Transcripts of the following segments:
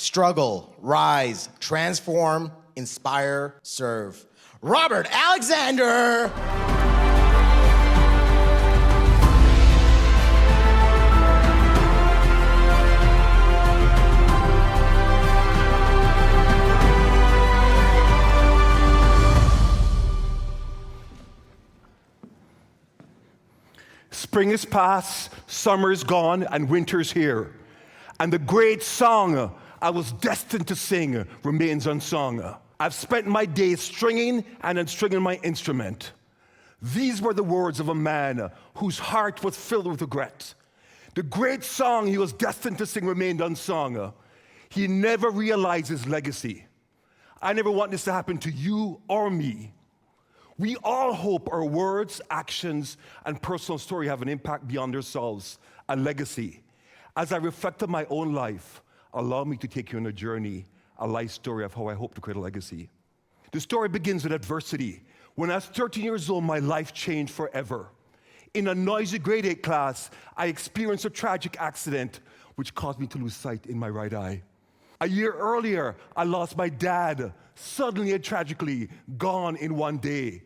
struggle, rise, transform, inspire, serve. Robert Alexander! Spring is past, summer is gone, and winter's here. And the great song I was destined to sing remains unsung. I've spent my days stringing and unstringing my instrument. These were the words of a man whose heart was filled with regret. The great song he was destined to sing remained unsung. He never realized his legacy. I never want this to happen to you or me. We all hope our words, actions, and personal story have an impact beyond ourselves, a legacy. As I reflect on my own life, allow me to take you on a journey, a life story of how I hope to create a legacy. The story begins with adversity. When I was 13 years old, my life changed forever. In a noisy grade 8 class, I experienced a tragic accident which caused me to lose sight in my right eye. A year earlier, I lost my dad, suddenly and tragically, gone in one day.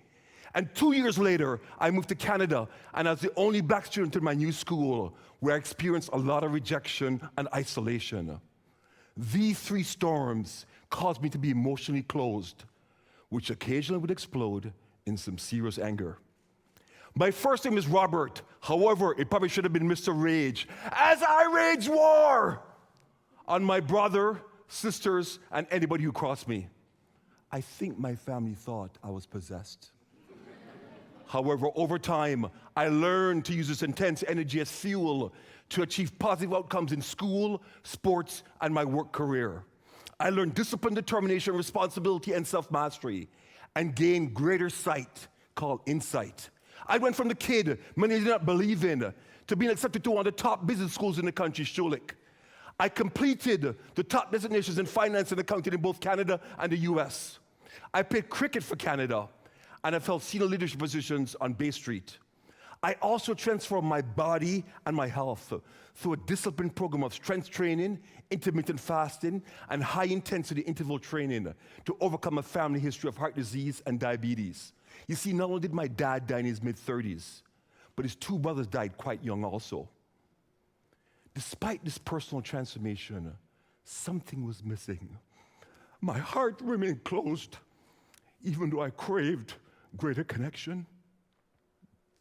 And 2 years later, I moved to Canada, and as the only black student in my new school, where I experienced a lot of rejection and isolation. These three storms caused me to be emotionally closed, which occasionally would explode in some serious anger. My first name is Robert. However, it probably should have been Mr. Rage, as I rage war on my brother, sisters, and anybody who crossed me. I think my family thought I was possessed. However, over time, I learned to use this intense energy as fuel to achieve positive outcomes in school, sports, and my work career. I learned discipline, determination, responsibility, and self-mastery, and gained greater sight, called insight. I went from the kid many did not believe in to being accepted to one of the top business schools in the country, Schulich. I completed the top designations in finance and accounting in both Canada and the US. I played cricket for Canada, and I've held senior leadership positions on Bay Street. I also transformed my body and my health through a disciplined program of strength training, intermittent fasting, and high-intensity interval training to overcome a family history of heart disease and diabetes. You see, not only did my dad die in his mid-30s, but his two brothers died quite young also. Despite this personal transformation, something was missing. My heart remained closed, even though I craved greater connection.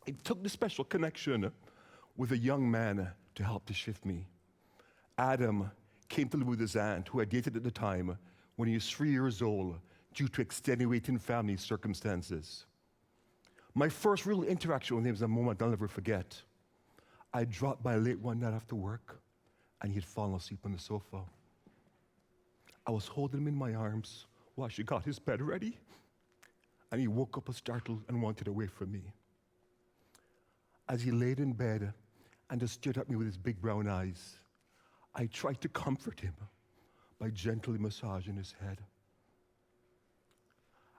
It took the special connection with a young man to help to shift me. Adam came to live with his aunt, who I dated at the time, when he was 3 years old, due to extenuating family circumstances. My first real interaction with him was a moment I'll never forget. I dropped by late one night after work, and he had fallen asleep on the sofa. I was holding him in my arms while she got his bed ready, and he woke up startled and wanted away from me. As he laid in bed and just stared at me with his big brown eyes, I tried to comfort him by gently massaging his head.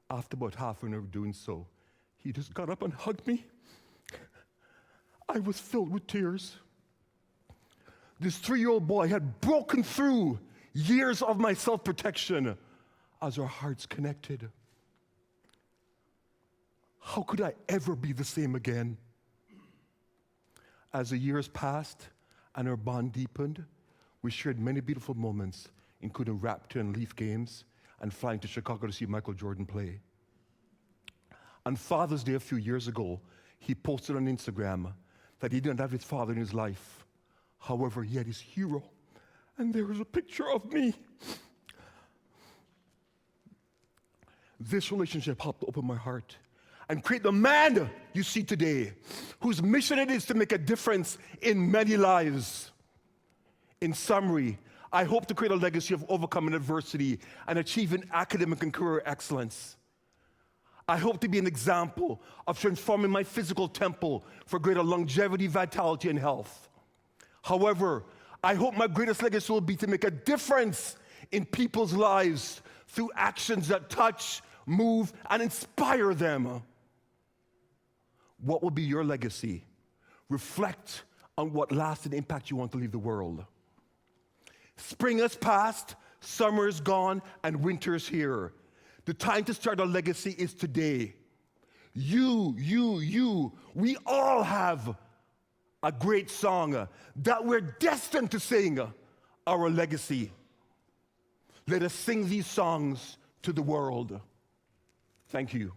After about half an hour of doing so, he just got up and hugged me. I was filled with tears. This 3-year-old boy had broken through years of my self-protection as our hearts connected. How could I ever be the same again? As the years passed and our bond deepened, we shared many beautiful moments, including Raptor and Leaf games and flying to Chicago to see Michael Jordan play. On Father's Day a few years ago, he posted on Instagram that he didn't have his father in his life. However, he had his hero, and there was a picture of me. This relationship helped open my heart and create the man you see today, whose mission it is to make a difference in many lives. In summary, I hope to create a legacy of overcoming adversity and achieving academic and career excellence. I hope to be an example of transforming my physical temple for greater longevity, vitality, and health. However, I hope my greatest legacy will be to make a difference in people's lives through actions that touch, move, and inspire them. What will be your legacy? Reflect on what lasting impact you want to leave the world. Spring has passed, Summer's gone and winter's here. The time to start a legacy is today. You, we all have a great song that we're destined to sing, our legacy. Let us sing these songs to the world. Thank you.